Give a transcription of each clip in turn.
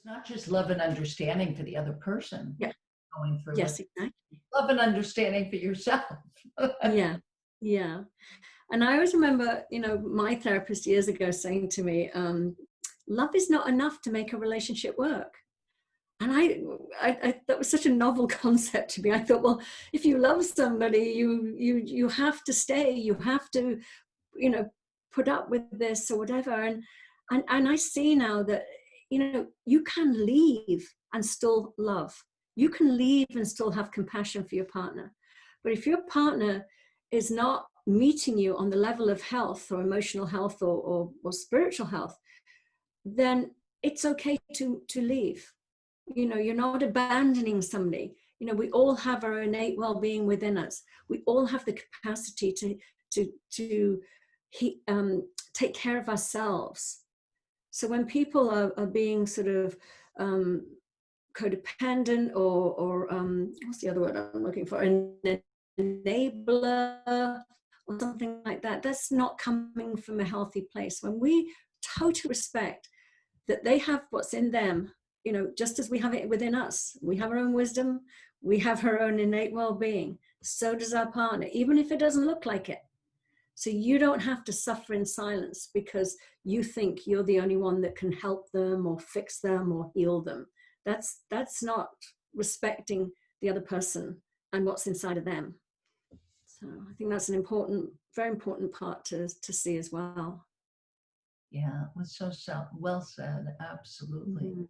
It's not just love and understanding for the other person Yeah. going through Yes, it. exactly. Love and understanding for yourself. Yeah. Yeah. And I always remember, my therapist years ago saying to me, love is not enough to make a relationship work. And I that was such a novel concept to me. I thought, well, if you love somebody, you have to stay, you have to, you know, put up with this or whatever. And I see now that, you can leave and still love. You can leave and still have compassion for your partner. But if your partner is not meeting you on the level of health or emotional health or spiritual health, then it's okay to leave. You're not abandoning somebody. We all have our innate well-being within us. We all have the capacity to take care of ourselves. So when people are being sort of codependent or what's the other word I'm looking for, an enabler or something like that, that's not coming from a healthy place. When we totally respect that they have what's in them, just as we have it within us. We have our own wisdom, we have our own innate well-being. So does our partner, even if it doesn't look like it. So you don't have to suffer in silence because you think you're the only one that can help them or fix them or heal them. That's not respecting the other person and what's inside of them. So I think that's an important, very important part to see as well. Yeah, it was so well said. Absolutely. Mm-hmm.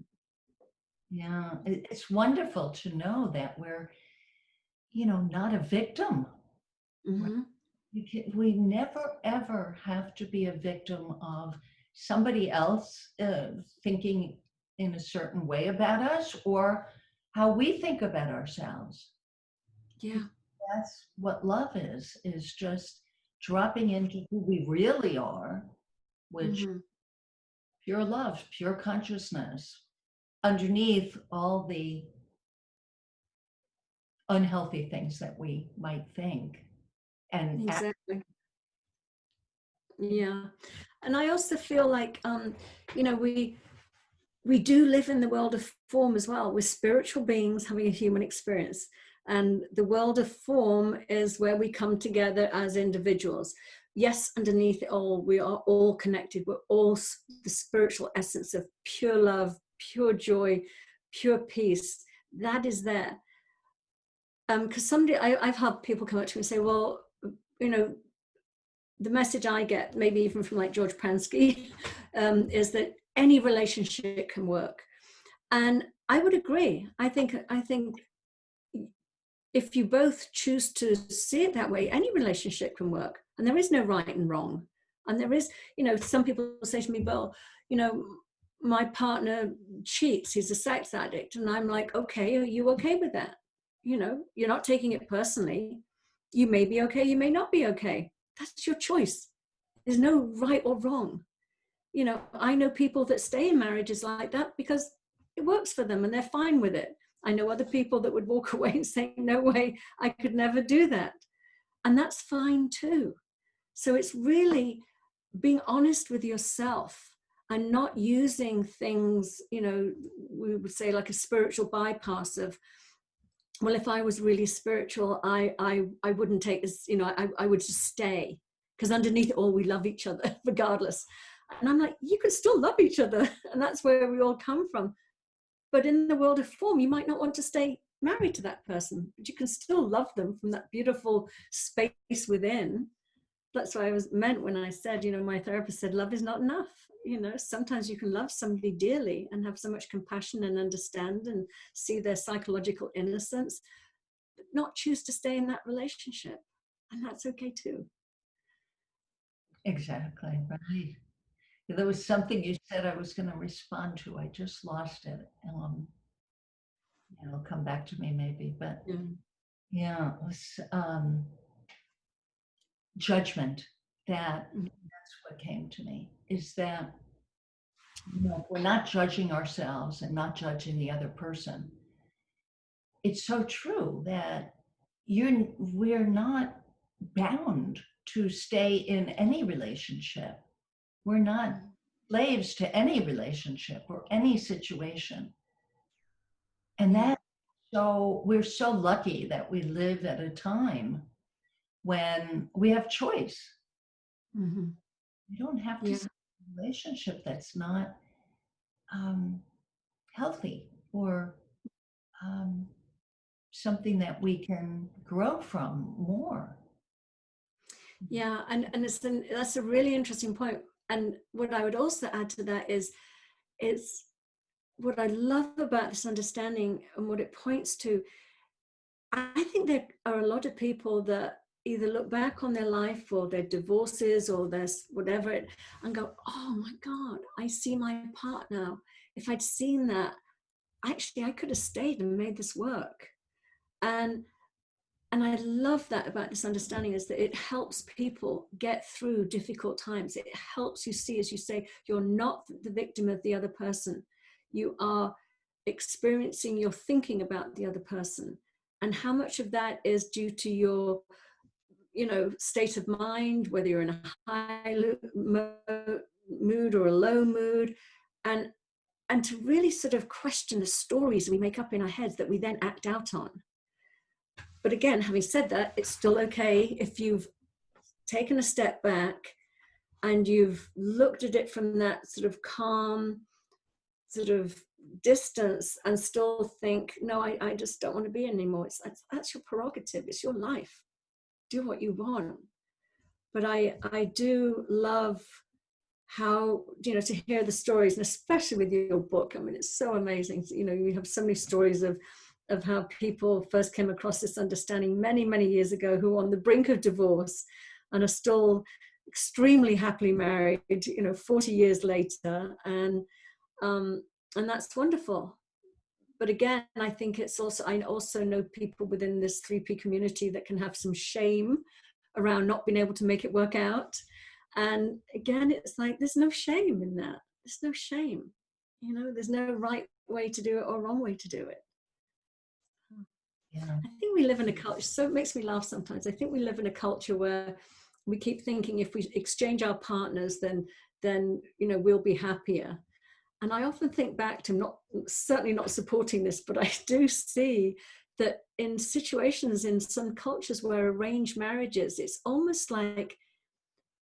Yeah, it's wonderful to know that we're, not a victim. Mm-hmm. We never ever have to be a victim of somebody else thinking in a certain way about us or how we think about ourselves. Yeah. That's what love is just dropping into who we really are, which Mm-hmm. pure love, pure consciousness, underneath all the unhealthy things that we might think and act. Exactly. Yeah. And I also feel like, we do live in the world of form as well. We're spiritual beings having a human experience. And the world of form is where we come together as individuals. Yes, underneath it all, we are all connected. We're all the spiritual essence of pure love, pure joy, pure peace. That is there. Because I've had people come up to me and say, well, the message I get, maybe even from like George Pransky, is that any relationship can work. And I would agree. I think if you both choose to see it that way, any relationship can work. And there is no right and wrong. And there is, some people say to me, well, my partner cheats, he's a sex addict. And I'm like, okay, are you okay with that? You're not taking it personally. You may be okay, you may not be okay. That's your choice. There's no right or wrong. I know people that stay in marriages like that because it works for them and they're fine with it. I know other people that would walk away and say, no way, I could never do that. And that's fine too. So it's really being honest with yourself and not using things, we would say like a spiritual bypass of, well, if I was really spiritual, I wouldn't take this, I would just stay because underneath it all, we love each other regardless. And I'm like, you can still love each other. And that's where we all come from. But in the world of form, you might not want to stay married to that person, but you can still love them from that beautiful space within. That's what I meant when I said, my therapist said, love is not enough. Sometimes you can love somebody dearly and have so much compassion and understand and see their psychological innocence, but not choose to stay in that relationship. And that's okay too. Exactly, right. There was something you said I was going to respond to. I just lost it. It'll come back to me maybe, but yeah, it was judgment. That's what came to me, is that we're not judging ourselves and not judging the other person. It's so true that we're not bound to stay in any relationship. We're not slaves to any relationship or any situation. And Yeah. that, so we're so lucky that we live at a time when we have choice. Mm-hmm. You don't have to Yeah. stay in a relationship that's not um, healthy or um, something that we can grow from more. Yeah. And that's a really interesting point. And what I would also add to that is it's what I love about this understanding and what it points to. I think there are a lot of people that either look back on their life or their divorces or their whatever and go, oh my God, I see my part now. If I'd seen that, actually, I could have stayed and made this work. And and I love that about this understanding is that it helps people get through difficult times. It helps you see, as you say, you're not the victim of the other person. You are experiencing your thinking about the other person, and how much of that is due to your, state of mind, whether you're in a high mood or a low mood, and to really sort of question the stories we make up in our heads that we then act out on. But again, having said that, it's still okay if you've taken a step back and you've looked at it from that sort of calm sort of distance and still think, no, I just don't want to be anymore. That's your prerogative. It's your life. Do what you want. But I do love how, to hear the stories, and especially with your book. I mean, it's so amazing. You have so many stories of how people first came across this understanding many, many years ago, who are on the brink of divorce and are still extremely happily married, 40 years later. And that's wonderful. But again, I think I also know people within this 3P community that can have some shame around not being able to make it work out. And again, it's like, there's no shame in that. There's no shame. There's no right way to do it or wrong way to do it. Yeah. I think we live in a culture, so it makes me laugh sometimes. I think we live in a culture where we keep thinking if we exchange our partners, then we'll be happier. And I often think back to, certainly not supporting this, but I do see that in situations in some cultures where arranged marriages, it's almost like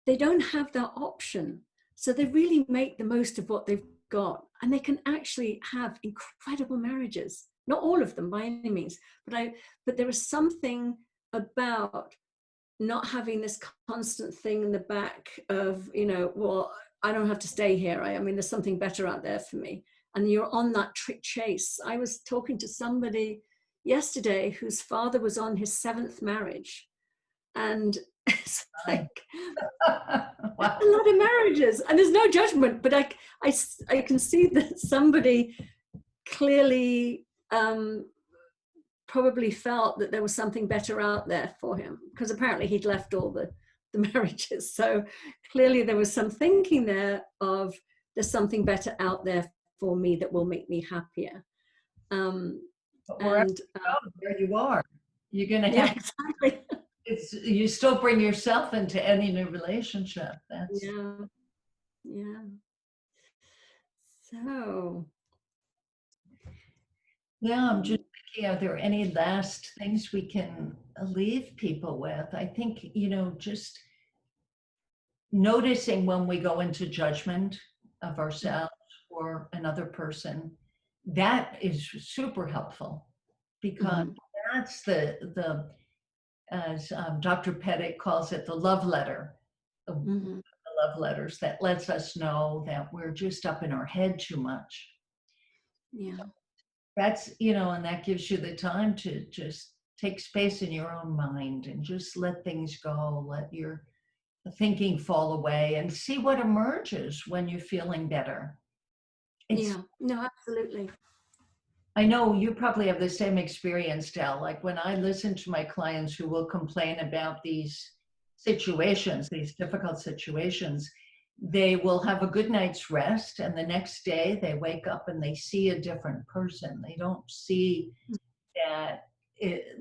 they don't have that option. So they really make the most of what they've got, and they can actually have incredible marriages. Not all of them by any means, but there is something about not having this constant thing in the back of, well, I don't have to stay here. I mean, there's something better out there for me. And you're on that chase. I was talking to somebody yesterday whose father was on his 7th marriage. And it's like Wow. a lot of marriages, and there's no judgment, but I can see that somebody clearly probably felt that there was something better out there for him, because apparently he'd left all the marriages. So clearly there was some thinking there of, there's something better out there for me that will make me happier. But wherever And you go, there you are. You're going to yeah, have, exactly. you still bring yourself into any new relationship. That's, Yeah. So yeah, I'm just thinking, are there any last things we can leave people with? I think, just noticing when we go into judgment of ourselves or another person, that is super helpful, because that's the as Dr. Pettit calls it, the love letter, the love letters that lets us know that we're just up in our head too much. yeah. That's, and that gives you the time to just take space in your own mind and just let things go, let your thinking fall away, and see what emerges when you're feeling better. It's, No, absolutely. I know you probably have the same experience, Del. Like when I listen to my clients who will complain about these situations, these difficult situations, they will have a good night's rest, and the next day they wake up and they see a different person. They don't see that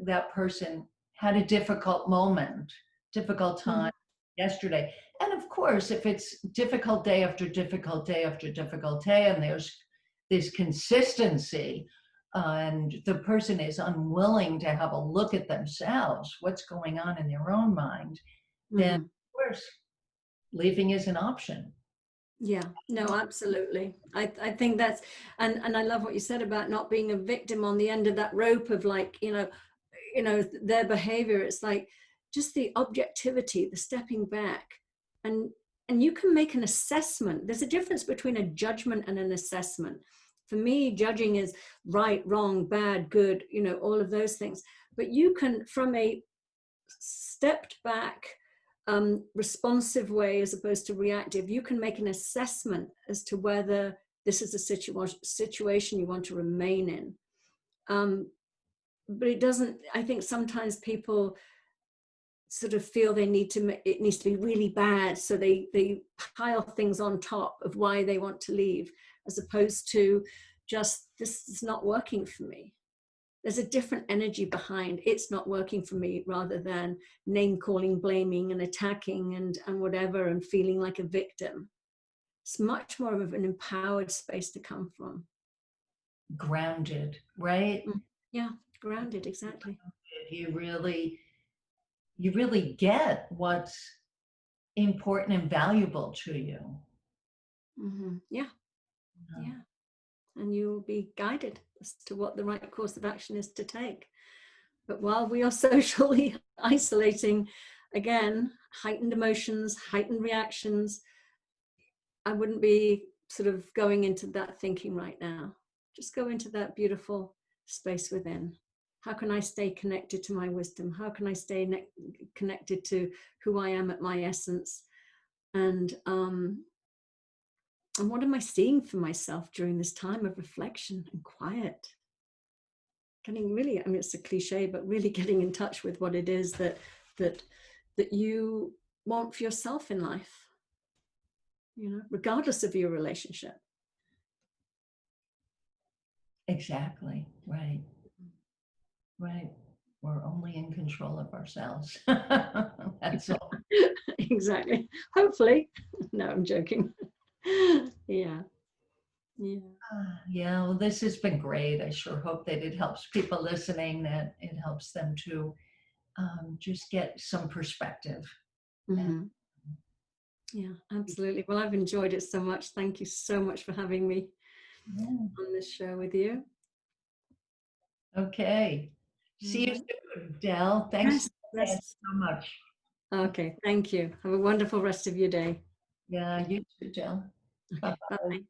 that person had a difficult moment, difficult time yesterday. And of course, if it's difficult day after difficult day after difficult day, and there's consistency, and the person is unwilling to have a look at themselves, what's going on in their own mind, then Mhm. of course leaving is an option. Yeah, no, absolutely. I think that's, and I love what you said about not being a victim on the end of that rope of like, their behavior. It's like just the objectivity, the stepping back, and and you can make an assessment. There's a difference between a judgment and an assessment. For me, judging is right, wrong, bad, good, all of those things. But you can, from a stepped back, responsive way as opposed to reactive, you can make an assessment as to whether this is a situation you want to remain in. But it doesn't, I think sometimes people sort of feel it needs to be really bad. So they pile things on top of why they want to leave, as opposed to just, this is not working for me. There's a different energy behind it's not working for me, rather than name calling, blaming and attacking and whatever, and feeling like a victim. It's much more of an empowered space to come from. Grounded, right? Yeah, grounded, exactly. You really get what's important and valuable to you. Yeah, Um, yeah. And you'll be guided as to what the right course of action is to take. But while we are socially isolating, again, heightened emotions, heightened reactions, I wouldn't be sort of going into that thinking right now. Just go into that beautiful space within. How can I stay connected to my wisdom? How can I stay connected to who I am at my essence? And what am I seeing for myself during this time of reflection and quiet? Getting really, I mean, it's a cliche, but really getting in touch with what it is that you want for yourself in life, regardless of your relationship. exactly. Right. Right. We're only in control of ourselves. That's all. Exactly. Hopefully. No, I'm joking. Yeah. Yeah. Yeah, well, this has been great. I sure hope that it helps people listening, that it helps them to just get some perspective. And Hmm. Yeah, absolutely. Well, I've enjoyed it so much. Thank you so much for having me yeah. on this show with you. Okay. All See you right. soon, Del. Thanks Yes. again Yes. so much. Okay. Thank you. Have a wonderful rest of your day. Yeah, you too, Del. Okay. Bye-bye. Bye.